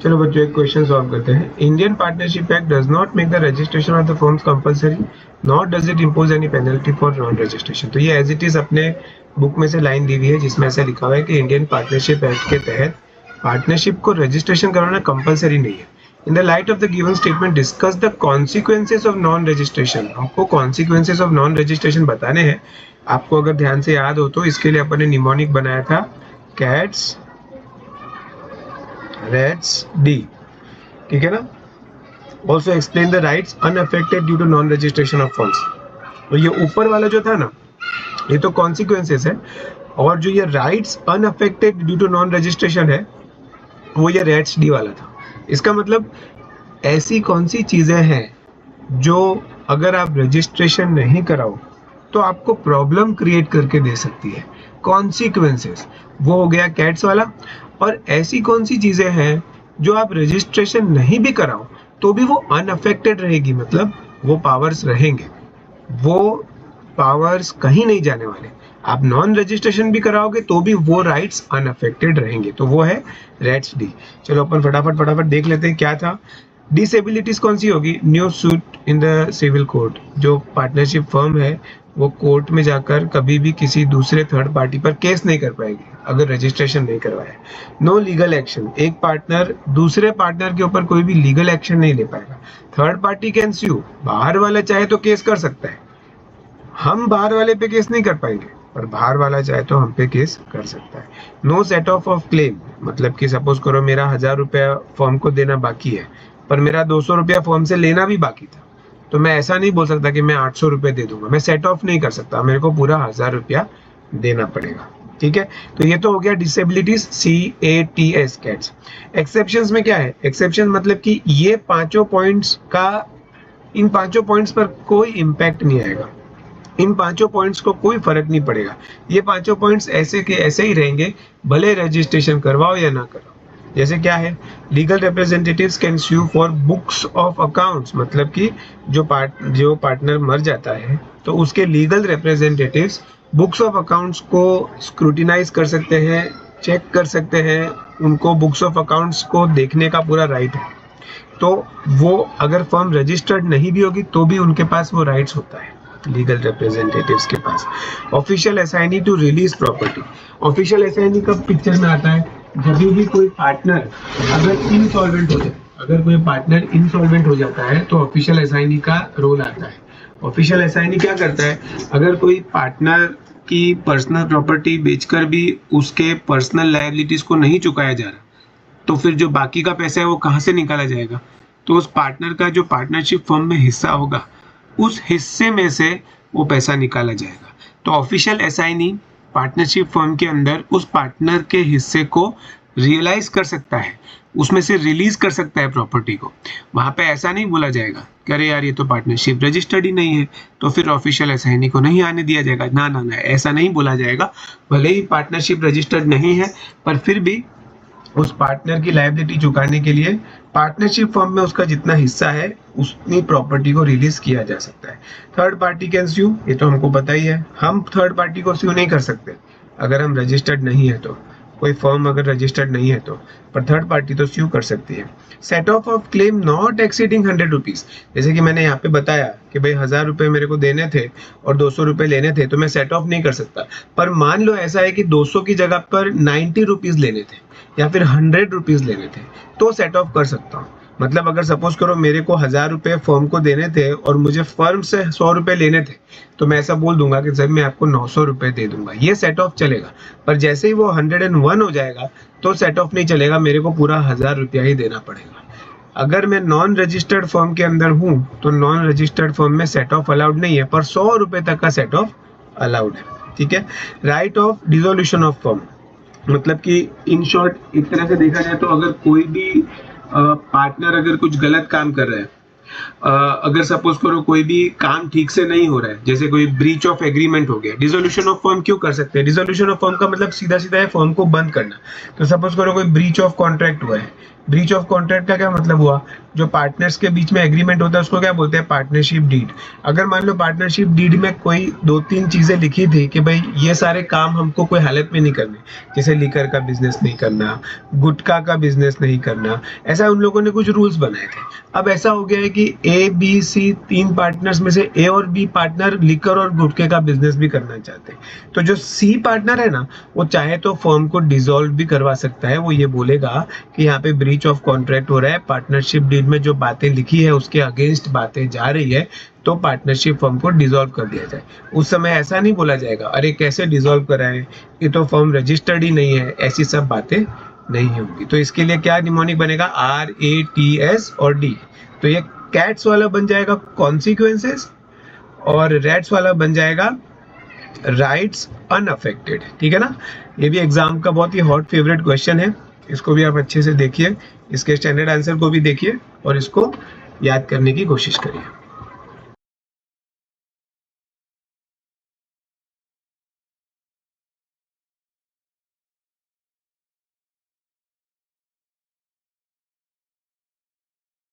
चलो बच्चों एक क्वेश्चन सॉल्व करते हैं। Indian partnership act does not make the registration of the firms compulsory, not does it impose any penalty for non registration. तो ये as it is अपने book में से लाइन दी हुई है जिसमें ऐसा लिखा हुआ है कि इंडियन पार्टनरशिप एक्ट के तहत पार्टनरशिप को रजिस्ट्रेशन कराना कंपलसरी नहीं है। In the light of the given statement discuss the consequences of non registration. हमको कॉन्सिक्वेंसेज ऑफ नॉन रजिस्ट्रेशन बताने हैं। आपको अगर ध्यान से याद हो तो इसके लिए अपन ने निमोनिक बनाया था कैट्स रेट्स डी, ठीक है ना। Also explain the rights unaffected due to non registration of funds. तो ये ऊपर वाला जो था ना, ये तो कॉन्सिक्वेंसेस है, और जो ये rights unaffected due to non registration है वो ये रेट्स डी वाला था। इसका मतलब ऐसी कौन सी चीजें हैं जो अगर आप रजिस्ट्रेशन नहीं कराओ तो आपको प्रॉब्लम क्रिएट करके दे सकती है, कॉन्सिक्वेंसेस, वो हो गया कैट्स वाला। और ऐसी कौन सी चीजें हैं जो आप रजिस्ट्रेशन नहीं भी कराओ तो भी वो अनअफेक्टेड रहेगी, मतलब वो पावर्स रहेंगे, वो पावर्स कहीं नहीं जाने वाले। आप नॉन रजिस्ट्रेशन भी कराओगे तो भी वो राइट्स अनअफेक्टेड रहेंगे, तो वो है रेट्स डी। चलो अपन फटाफट देख लेते हैं क्या था। डिसेबिलिटीज कौन सी होगी? New suit in the civil court. जो पार्टनरशिप फर्म है वो कोर्ट में जाकर कभी भी किसी दूसरे थर्ड पार्टी पर केस नहीं कर पाएगी अगर रजिस्ट्रेशन नहीं करवाया। नो लीगल एक्शन, एक पार्टनर दूसरे पार्टनर के ऊपर कोई भी लीगल एक्शन नहीं ले पाएगा। थर्ड पार्टी कैन स्यू, बाहर वाला चाहे तो केस कर सकता है, हम बाहर वाले पे केस नहीं कर पाएंगे, पर बाहर वाला चाहे तो हम पे केस कर सकता है। नो सेट ऑफ क्लेम, मतलब कि सपोज करो मेरा 1000 रुपया फर्म को देना बाकी है पर मेरा 200 रुपया फर्म से लेना भी बाकी था, तो मैं ऐसा नहीं बोल सकता कि मैं 800 रुपये दे दूंगा, मैं सेट ऑफ नहीं कर सकता, मेरे को पूरा 1000 रुपया देना पड़ेगा, ठीक है। तो ये तो हो गया डिसेबिलिटीज, CATS कैट्स। एक्सेप्शंस में क्या है? एक्सेप्शन मतलब कि ये पांचों पॉइंट्स का, इन पांचों पॉइंट्स पर कोई इम्पैक्ट नहीं आएगा, इन पांचों पॉइंट्स को कोई फर्क नहीं पड़ेगा, ये पांचों पॉइंट्स ऐसे के ऐसे ही रहेंगे भले रजिस्ट्रेशन करवाओ या ना कराओ। जैसे क्या है? Legal representatives can sue for books of accounts, मतलब कि जो पार्टनर मर जाता है तो उसके legal representatives books of accounts को स्क्रूटिनाइज कर सकते हैं, चेक कर सकते हैं, उनको बुक्स ऑफ अकाउंट्स को देखने का पूरा राइट है। तो वो अगर फर्म रजिस्टर्ड नहीं भी होगी तो भी उनके पास वो राइट्स होता है लीगल रिप्रेजेंटेटिव्स के पास। Official assignee to release property, official assignee कब पिक्चर में आता है? जब भी कोई पार्टनर अगर इनसॉल्वेंट हो जाए, अगर कोई पार्टनर इनसॉल्वेंट हो जाता है तो ऑफिशियल असाइनी का रोल आता है। ऑफिशियल असाइनी क्या करता है? अगर कोई पार्टनर की पर्सनल प्रॉपर्टी बेचकर भी उसके पर्सनल लायबिलिटीज को नहीं चुकाया जा रहा तो फिर जो बाकी का पैसा है वो कहाँ से निकाला जाएगा? तो उस पार्टनर का जो पार्टनरशिप फर्म में हिस्सा होगा उस हिस्से में से वो पैसा निकाला जाएगा। तो ऑफिशियल असाइनी पार्टनरशिप फर्म के अंदर उस पार्टनर के हिस्से को रियलाइज कर सकता है, उसमें से रिलीज कर सकता है प्रॉपर्टी को। वहां पे ऐसा नहीं बोला जाएगा कि अरे यार ये तो पार्टनरशिप रजिस्टर्ड ही नहीं है तो फिर ऑफिशियल असाइनी को नहीं आने दिया जाएगा। ना ना ना, ऐसा नहीं बोला जाएगा। भले ही पार्टनरशिप रजिस्टर्ड नहीं है पर फिर भी उस पार्टनर की लायबिलिटी चुकाने के लिए पार्टनरशिप फर्म में उसका जितना हिस्सा है उतनी प्रॉपर्टी को रिलीज किया जा सकता है। थर्ड पार्टी कैन स्यू, ये तो हमको पता ही है, हम थर्ड पार्टी को स्यू नहीं कर सकते अगर हम रजिस्टर्ड नहीं है तो, कोई फर्म अगर रजिस्टर्ड नहीं है तो, पर थर्ड पार्टी तो स्यू कर सकती है। Set of claim not exceeding 100 rupees, जैसे कि मैंने यहाँ पे बताया कि भाई 1000 रुपये मेरे को देने थे और 200 रुपये लेने थे तो मैं सेट ऑफ नहीं कर सकता। पर मान लो ऐसा है कि 200 की जगह पर 90 रुपीज लेने थे या फिर 100 रुपीज लेने थे तो सेट ऑफ कर सकता हूँ। मतलब अगर सपोज करो मेरे को 1000 रुपये फर्म को देने थे और मुझे फर्म से 100 रुपये लेने थे तो मैं ऐसा बोल दूंगा कि सर मैं आपको 900 रुपये दे दूंगा, ये सेट ऑफ चलेगा। पर जैसे ही वो 101 हो जाएगा तो सेट ऑफ नहीं चलेगा, मेरे को पूरा 1000 रुपया ही देना पड़ेगा। अगर मैं नॉन रजिस्टर्ड फर्म के अंदर हूँ तो नॉन रजिस्टर्ड फर्म में सेट ऑफ अलाउड नहीं है, पर 100 रुपये तक का सेट ऑफ अलाउड है, ठीक है। Right of dissolution of firm, मतलब कि इन शॉर्ट एक तरह से देखा जाए तो अगर कोई भी पार्टनर अगर कुछ गलत काम कर रहा है अगर सपोज करो कोई भी काम ठीक से नहीं हो रहा है, जैसे कोई ब्रीच ऑफ एग्रीमेंट हो गया, डिसोल्यूशन ऑफ फर्म क्यों कर सकते हैं? डिसोल्यूशन ऑफ फर्म का मतलब सीधा सीधा है फर्म को बंद करना। तो सपोज करो कोई ब्रीच ऑफ कॉन्ट्रैक्ट हुआ है, ब्रीच ऑफ कॉन्ट्रैक्ट का क्या मतलब हुआ? जो पार्टनर्स के बीच में एग्रीमेंट होता है उसको क्या बोलते हैं? Partnership deed. अगर मान लो पार्टनरशिप डीड में कोई 2-3 चीजें लिखी थी कि भाई ये सारे काम हमको कोई हालत में नहीं करने, जैसे लिकर का बिजनेस नहीं करना, गुटखा का बिजनेस नहीं करना, ऐसा उन लोगों ने कुछ रूल्स बनाए थे। अब ऐसा हो गया है कि ए बी सी 3 पार्टनर्स में से ए और बी पार्टनर लिकर और गुटखे का बिजनेस भी करना चाहते हैं। तो जो सी पार्टनर है ना, वो चाहे तो फर्म को डिसॉल्व भी करवा सकता है। वो ये बोलेगा कि यहाँ पे ब्रीच ऑफ कॉन्ट्रैक्ट हो रहा है, पार्टनरशिप डीड में जो बातें लिखी है उसके अगेंस्ट बातें जा रही है, तो पार्टनरशिप फर्म को डिसॉल्व कर दिया जाए। उस समय ऐसा नहीं बोला जाएगा अरे कैसे डिसॉल्व कराएं, ये तो फर्म रजिस्टर्ड ही नहीं है, ऐसी सब बातें नहीं होंगी। तो इसके लिए क्या निमोनिक बनेगा? RATS और D। तो ये कैट्स वाला बन जाएगा कॉन्सिक्वेंसेस और रैट्स वाला बन जाएगा राइट्स अनअफेक्टेड। ठीक है ना? ये भी एग्जाम का बहुत ही हॉट फेवरेट क्वेश्चन है, इसको भी आप अच्छे से देखिए, इसके स्टैंडर्ड आंसर को भी देखिए और इसको याद करने की कोशिश करिए।